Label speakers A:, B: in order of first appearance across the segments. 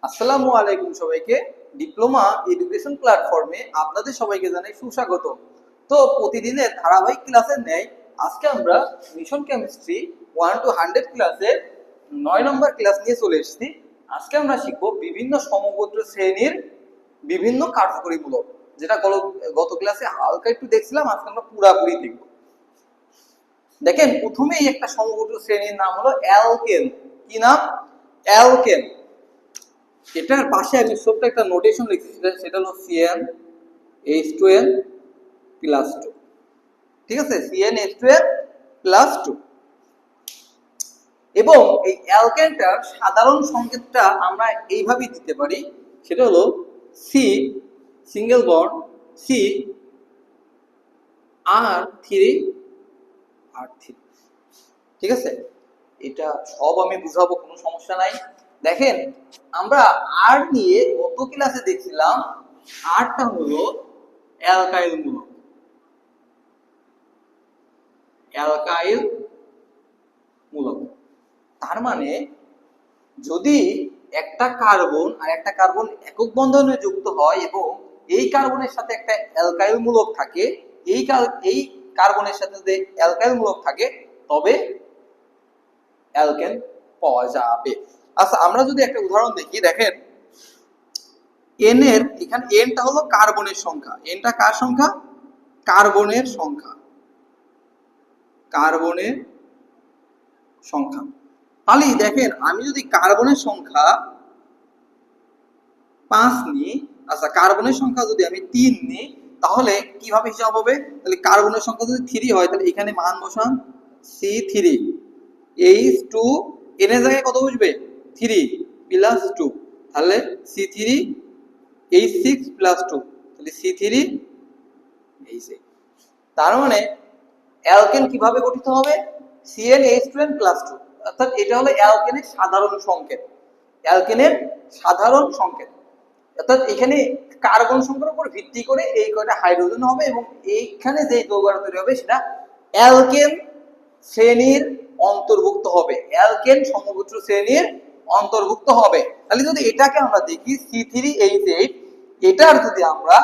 A: আসসালামু আলাইকুম সবাইকে। ডিপ্লোমা এডুকেশন প্ল্যাটফর্মে আপনাদের সবাইকে জানাই সুস্বাগত। তো প্রতিদিনের ধারাবাহিক ক্লাসের ন্যায় আজকে আমরা মিশন কেমিস্ট্রি 1 to 100 ক্লাসের 9 নম্বর ক্লাস নিয়ে চলে এসেছি। আজকে আমরা শিখব বিভিন্ন সমগোত্র শ্রেণীর বিভিন্ন কার্যকরীমূলক, যেটা গত ক্লাসে হালকা একটু দেখছিলাম, আজকে আমরা পুরাপুরি দেখব। দেখেন, প্রথমেই একটা সমগোত্র শ্রেণীর নাম হলো অ্যালকেন। কি নাম? অ্যালকেন। এটার পাশে আমি ছোট্ট একটা নোটেশন লিখছি, সেটা হলো CnH2n+2। ঠিক আছে, CnH2n+2। এবং এই অ্যালকেনটার সাধারণ সংকেতটা আমরা এইভাবেই দিতে পারি, সেটা হলো C single bond C R3। ঠিক আছে, এটা সব আমি বুঝাবো, কোনো সমস্যা নাই। দেখেন, আমরা আর নিয়ে গত ক্লাসে দেখছিলাম আরটা হলো অ্যালকাইল মূলক। অ্যালকাইল মূলক তার মানে যদি একটা কার্বন আর একটা কার্বন একক বন্ধনে যুক্ত হয় এবং এই কার্বনের সাথে একটা অ্যালকাইল মূলক থাকে, এই কার্বনের সাথে যদি অ্যালকাইল মূলক থাকে, তবে অ্যালকেন পাওয়া যাবে। আচ্ছা, আমরা যদি একটা উদাহরণ দেখি, দেখেন এন এর এখানে এনটা হলো কার্বনের সংখ্যা। এনটা কার সংখ্যা? কার্বনের সংখ্যা। কার্বনের সংখ্যা। তাহলে দেখেন, আমি যদি কার্বনের সংখ্যা 5 নিই, আচ্ছা কার্বনের সংখ্যা যদি আমি 3 নিই, তাহলে কিভাবে হিসাব হবে? তাহলে কার্বনের সংখ্যা যদি 3 হয়, তাহলে এখানে মান বসান C3 H2, এন এর জায়গায় কত বসবে? 3+2, তাহলে C3 H6+2, তাহলে C3 H8। তার মানে অ্যালকেন কিভাবে গঠিত হবে? CnH2n+2, অর্থাৎ এটা হলো অ্যালকেনের সাধারণ সংকেত। অ্যালকেনের সাধারণ সংকেত, অর্থাৎ এখানে কার্বন সংখ্যার উপর ভিত্তি করে এই কয়টা হাইড্রোজেন হবে এবং এইখানে যে যৌগটা তৈরি হবে সেটা অ্যালকেন শ্রেণীর অন্তর্ভুক্ত হবে। অ্যালকেন সমগোত্র শ্রেণীর অন্তর্ভুক্ত হবে। তাহলে যদি এটাকে আমরা দেখি C3H8, এটার যদি আমরা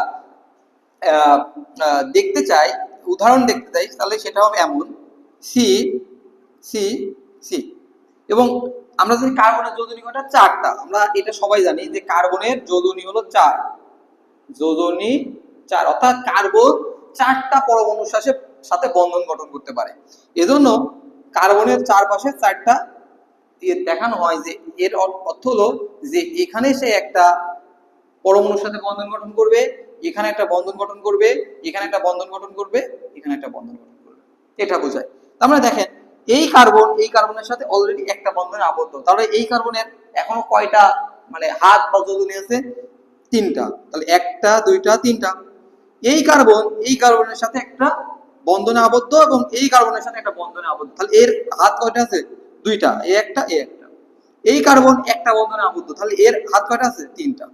A: দেখতে চাই, উদাহরণ দেখতে চাই, তাহলে সেটা হবে এমন সি সি সি। এবং আমরা যদি কার্বনের যোজনী কয়টা? 4টা। আমরা এটা সবাই জানি যে কার্বনের যোজনী হলো 4। যোজনী 4, অর্থাৎ কার্বন 4টা পরমাণুর সাথে বন্ধন গঠন করতে পারে। এজন্য কার্বনের চারপাশে 4টা দেখানো হয়, যে এর অর্থ হলো যে এখানে সে একটা পরমাণুর সাথে বন্ধন গঠন করবে, এখানে একটা বন্ধন গঠন করবে, এখানে একটা বন্ধন গঠন করবে, এখানে একটা বন্ধন গঠন করবে, এটা বোঝায়। তার মানে দেখেন, এই কার্বনের সাথে অলরেডি একটা বন্ধনে আবদ্ধ। তাহলে এই কার্বনের এখনো কয়টা মানে হাত বা যোজনী আছে? 3টা। তাহলে 1টা 2টা 3টা। এই কার্বনের সাথে একটা বন্ধনে আবদ্ধ এবং এই কার্বনের সাথে একটা বন্ধনে আবদ্ধ। তাহলে এর হাত কয়টা আছে? 2টা, এই একটা এই একটা। এই কার্বন একটা বন্ধনে আবদ্ধ, তাহলে এর হাত কয়টা আছে? 3টা।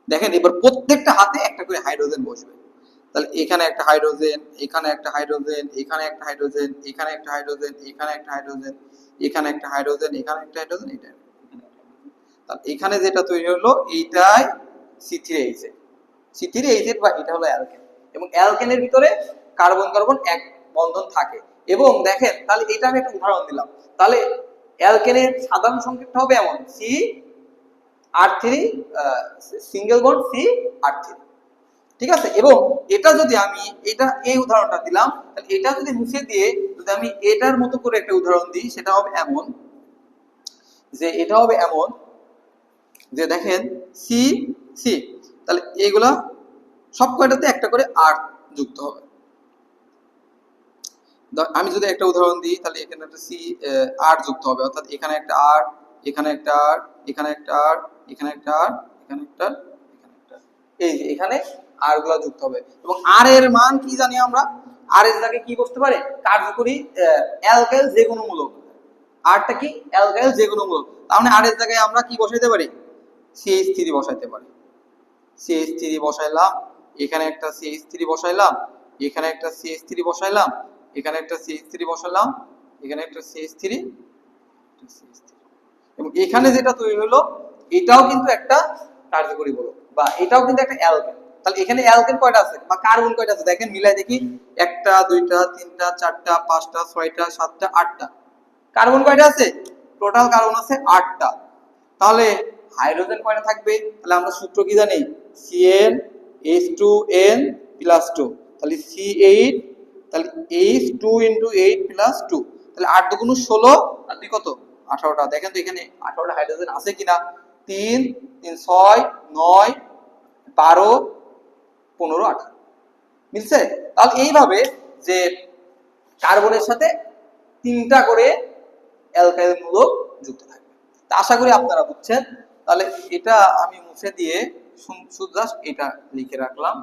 A: দেখেন, এবার প্রত্যেকটা হাতে একটা করে হাইড্রোজেন বসবে। তাহলে এখানে একটা হাইড্রোজেন, এখানে একটা হাইড্রোজেন, এখানে একটা হাইড্রোজেন, এখানে একটা হাইড্রোজেন, এখানে একটা হাইড্রোজেন, এখানে একটা হাইড্রোজেন, এখানে একটা হাইড্রোজেন, এটা। তাহলে এখানে যেটা তৈরি হলো এইটাই C3H8। C3H8 বা এটা হলো অ্যালকেন। এবং অ্যালকেনের ভিতরে কার্বন কার্বন এক বন্ধন থাকে। এবং দেখেন, তাহলে এটা আমি একটা উদাহরণ দিলাম। তাহলে অ্যালকেনের সাধারণ সংকেতটা হবে এমন C R3, single bond CR3। ঠিক আছে, এবং এটা যদি আমি এই উদাহরণটা দিলাম, তাহলে এটা যদি মুছে দিয়ে যদি আমি এটার মতো করে একটা উদাহরণ দিই, সেটা হবে এমন যে দেখেন সি সি, তাহলে এগুলা সব কয়টাতে একটা করে আর যুক্ত হবে। আমি যদি একটা উদাহরণ দিই, তাহলে এখানে একটা সি আর যুক্ত হবে, অর্থাৎ এখানে একটা আর, এখানে একটা আর, এখানে একটা আর, এখানে একটা আর, এখানে একটা, এখানে একটা, এই যে এখানে আর গুলা যুক্ত হবে। এবং আর এর মান কি জানি আমরা? আর এর জায়গায় কি বসতে পারে? কার্যকরী অ্যালকাইল যে কোনো মূলক। আরটা কি? অ্যালকাইল যে কোনো মূলক। তার মানে আর এর জায়গায় আমরা কি বসাইতে পারি? CH3 বসাইতে পারি। CH3 বসাইলাম, এখানে একটা CH3 বসাইলাম, এখানে একটা CH3 বসাইলাম, এখানে একটা CH3 বসালাম, এখানে একটা CH3, এবং এখানে যেটা তৈরি হলো এটাও কিন্তু একটা কার্যকরী মূলক বা এটাও কিন্তু একটা অ্যালকেন। তাহলে এখানে অ্যালকেন কয়টা আছে বা কার্বন কয়টা আছে দেখেন মিলাই দেখি, একটা দুইটা তিনটা চারটা পাঁচটা ছয়টা সাতটা আটটা। কার্বন কয়টা আছে? টোটাল কার্বন আছে 8টা। তাহলে হাইড্রোজেন কয়টা থাকবে? তাহলে আমরা সূত্র কি জানি? CnH2n+2, তাহলে C8, তাহলে H2 × 8 + 2, তাহলে 8 × 2 = 16 আর 2 কত? 18টা। দেখেন তো এখানে 18টা হাইড্রোজেন আছে কিনা? 3 3 6 9 12 15 18 মিলছে। তাহলে এইভাবে যে কার্বনের সাথে 3টা করে অ্যালকাইল মূলক যুক্ত থাকবে। তা আশা করি আপনারা বুঝছেন। তাহলে এটা আমি মুছে দিয়ে শুধু জাস্ট এটা লিখে রাখলাম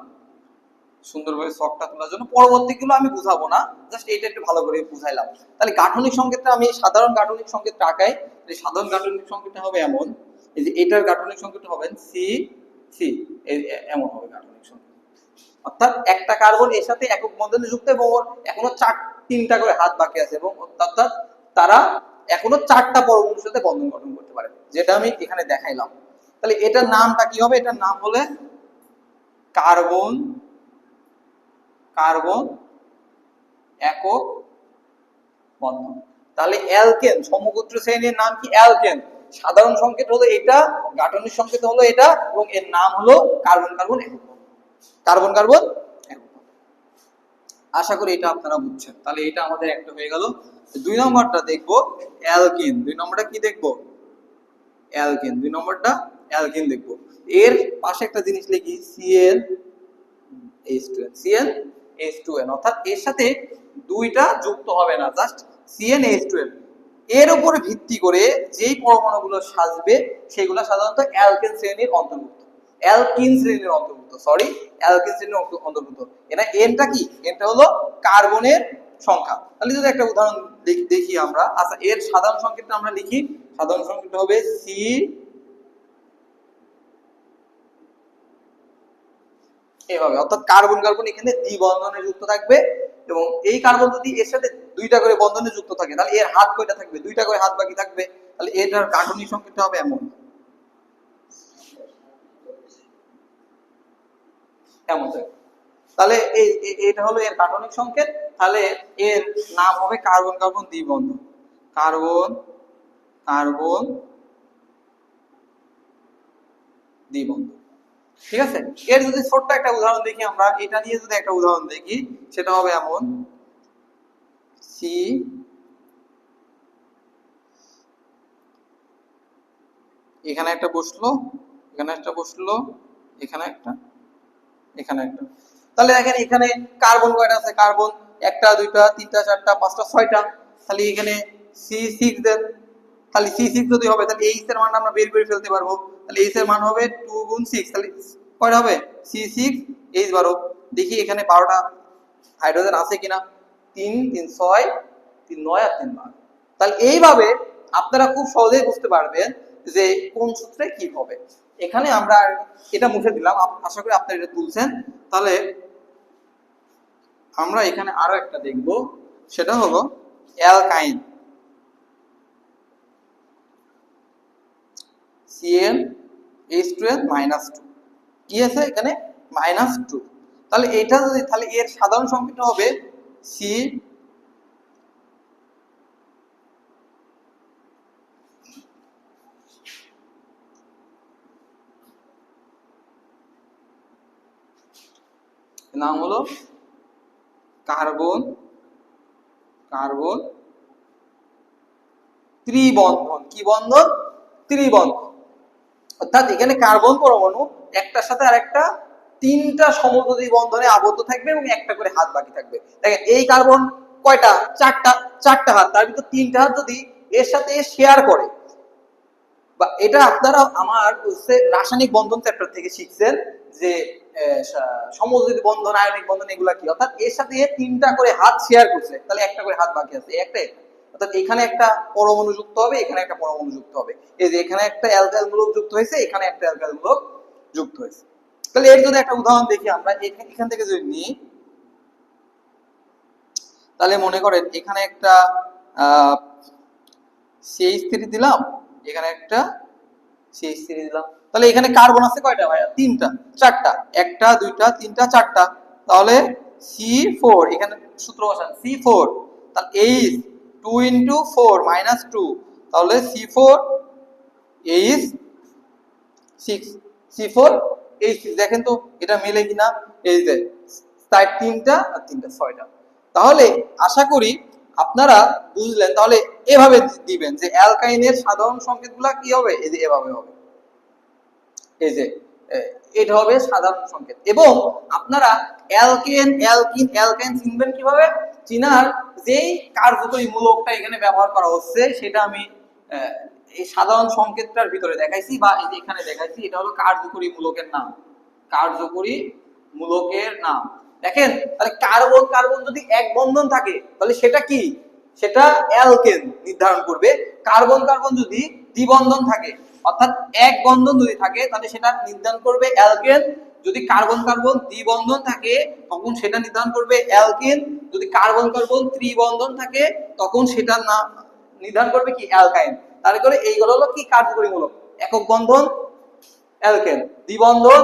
A: সুন্দরভাবে শখটা তোলার জন্য। পরবর্তীগুলো আমি বুঝাবো না, জাস্ট এটা একটু ভালো করে বুঝাইলাম। তাহলে গাঠনিক সংকেতটা আমি সাধারণ গাঠনিক সংকেত আঁকাই। এই সাধারণ গাঠনিক সংকেতটা হবে এমন, এই যে এটার গাঠনিক সংকেতটা হবে সি সি, এমন হবে গাঠনিক সংকেত। অর্থাৎ একটা কার্বন এর সাথে একক বন্ধনে যুক্ত এবং এখনো 3টা করে হাত বাকি আছে এবং অর্থাৎ তারা এখনো 4টা পরমাণুর সাথে বন্ধন গঠন করতে পারে, যেটা আমি এখানে দেখাইলাম। তাহলে এটার নামটা কি হবে? এটার নাম হলে কার্বন কার্বন একক বন্ধন। তাহলে অ্যালকেন সমগোত্র শ্রেণীর নাম কি? অ্যালকেন। সাধারণ সংকেত হলো এটা, গাঠনিক সংকেত হলো এটা এবং এর নাম হলো কার্বন কার্বন একক বন্ধন। কার্বন কার্বন একক বন্ধন। আশা করি এটা আপনারা বুঝছেন। তাহলে এটা আমাদের একটা হয়ে গেল। 2 নম্বরটা দেখবো অ্যালকিন। 2 নম্বরটা কি দেখবো? অ্যালকিন। 2 নম্বরটা অ্যালকিন দেখবো। এর পাশে একটা জিনিস লিখি CnH2n, CnH2n, অর্থাৎ এর সাথে দুইটা যুক্ত হবে না, জাস্ট CnH2n। এর উপরে ভিত্তি করে যেই পরমাণুগুলো সাজবে সেগুলো সাধারণত অ্যালকেন শ্রেণীর অন্তর্ভুক্ত, অ্যালকিন শ্রেণীর অন্তর্ভুক্ত, সরি অ্যালকিন শ্রেণীর অন্তর্ভুক্ত। এটা এনটা কি? এনটা হলো কার্বনের সংখ্যা। তাহলে যদি একটা উদাহরণ দেখি আমরা, আচ্ছা এর সাধারণ সংকেতটা আমরা লিখি। সাধারণ সংকেতটা হবে সি, এভাবে, অর্থাৎ কার্বন কার্বন এখানে দ্বিবন্ধনে যুক্ত থাকবে এবং এই কার্বন যদি এর সাথে 2টা করে বন্ধনে যুক্ত থাকে তাহলে এর হাত কয়টা থাকবে? 2টা করে হাত বাকি থাকবে। তাহলে এটার গাঠনিক সংকেতটা হবে এমন, এমন। তাহলে এটা হলো এর গাঠনিক সংকেত। তাহলে এর নাম হবে কার্বন কার্বন দ্বিবন্ধন, কার্বন কার্বন দ্বিবন্ধন। ঠিক আছে। এর যদি ছোট্ট একটা উদাহরণ দেখি আমরা, এটা নিয়ে যদি একটা উদাহরণ দেখি সেটা হবে এমন, সি, এখানে একটা বসলো, এখানে একটা বসলো, এখানে একটা, এখানে একটা। তাহলে দেখেন এখানে কার্বন কয়টা আছে? কার্বন 1টা 2টা 3টা 4টা 5টা 6টা। তাহলে এখানে C6 দেন। তাহলে C6 যদি হবে তাহলে H এর মান আমরা বের করে ফেলতে পারবো। তাহলে H এর মান হবে 2 × 6, তাহলে কয়টা হবে? C6H12। দেখি এখানে 12টা হাইড্রোজেন আছে কিনা। 3 3 6 3 9 আর 3 12। তাহলে এইভাবে আপনারা খুব সহজেই বুঝতে পারবেন যে কোন সূত্রে কি হবে। এখানে আমরা এটা মুছে দিলাম, আশা করি আপনারা এটা তুলছেন। তাহলে আমরা এখানে আরো একটা দেখব, সেটা হলো অ্যালকাইন, CnH2n-2, কি আছে এখানে? -2। তাহলে এটা যদি, তাহলে এর সাধারণ সংকেতটা হবে সি, নাম হলো কার্বন কার্বন ত্রিবন্ধন। কি বন্ধন? ত্রিবন্ধন। অর্থাৎ এখানে কার্বন পরমাণু একটার সাথে আরেকটা 3টা সমযোজী বন্ধনে আবদ্ধ থাকবে এবং একটা করে হাত বাকি থাকবে। দেখেন এই কার্বন কয়টা? 4টা হাত, তার ভিতর 3টা হাত যদি এর সাথে শেয়ার করে, বা এটা আপনারা আমার রাসায়নিক বন্ধন চ্যাপ্টার থেকে শিখছেন যে সমযোজী বন্ধন, আয়নিক বন্ধন এগুলা কি। অর্থাৎ এর সাথে 3টা করে হাত শেয়ার করছে, তাহলে একটা করে হাত বাকি আছে, একটাই। অর্থাৎ এখানে একটা পরমাণু যুক্ত হবে, এখানে একটা পরমাণু যুক্ত হবে। এই যে এখানে একটা অ্যালকাইল মূলক যুক্ত হয়েছে, এখানে একটা অ্যালকাইল মূলক যুক্ত হয়েছে। তাহলে এর যদি একটা উদাহরণ দেখি আমরা, এখান থেকে যদি নিই, তাহলে মনে করেন এখানে একটা CH3 দিলাম, এখানে একটা CH3 দিলাম। তাহলে এখানে কার্বন আছে কয়টা ভাইয়া? 3টা, 4টা, 1টা 2টা 3টা 4টা। তাহলে C4 এখানে সূত্র বসান C4, তাহলে H 2 into 4 minus 2, তাহলে C4 H 6, C4 H6। দেখেন তো এটা মিলে কিনা, এই যে 3টা আর 3টা 6টা। তাহলে আশা করি আপনারা বুঝলেন। তাহলে এভাবে দিবেন যে অ্যালকাইনের সাধারণ সংকেতগুলো কি হবে, এই যে এভাবে হবে, এই যে এটা হবে সাধারণ সংকেত। এবং আপনারা অ্যালকেন অ্যালকিন অ্যালকাইন চিনবেন কিভাবে? চিনার যেই কার্যকরী মূলকটা এখানে ব্যবহার করা হচ্ছে সেটা আমি এই সাধারণ সংকেতটার ভিতরে দেখাইছি, বা এই যে এখানে দেখাইছি। এটা হলো কার্যকরী মূলকের নাম, কার্যকরী মূলকের নাম। দেখেন তাহলে কার্বন কার্বন যদি এক বন্ধন থাকে তাহলে সেটা কি, সেটা অ্যালকেন নির্ধারণ করবে। কার্বন কার্বন যদি দ্বিবন্ধন থাকে, অর্থাৎ এক বন্ধন যদি থাকে, তাহলে সেটা নির্ধারণ করবে অ্যালকেন। যদি কার্বন কার্বন দ্বিবন্ধন থাকে তখন সেটা নির্ধারণ করবে অ্যালকেন। যদি কার্বন কার্বন ত্রিবন্ধন থাকে তখন সেটা না নির্ধারণ করবে কি, অ্যালকাইন। তাহলে করে এইগুলো হলো কি কার্যকরী মূলক। একক বন্ধন অ্যালকেন, দ্বিবন্ধন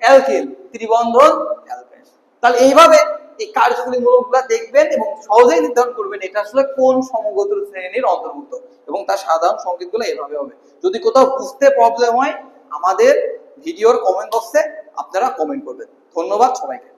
A: অ্যালকিন, ত্রিবন্ধন অ্যালকাইন। তাহলে এইভাবে এই কার্যকরী মূলকগুলো দেখবেন এবং সহজেই নির্ধারণ করবেন এটা আসলে কোন সমগত শ্রেণীর অন্তর্ভুক্ত, এবং তার সাধারণ সংকেতগুলো এভাবে হবে। যদি কোথাও বুঝতে প্রবলেম হয় আমাদের ভিডিওর কমেন্ট বক্সে আপনারা কমেন্ট করবেন। ধন্যবাদ সবাইকে।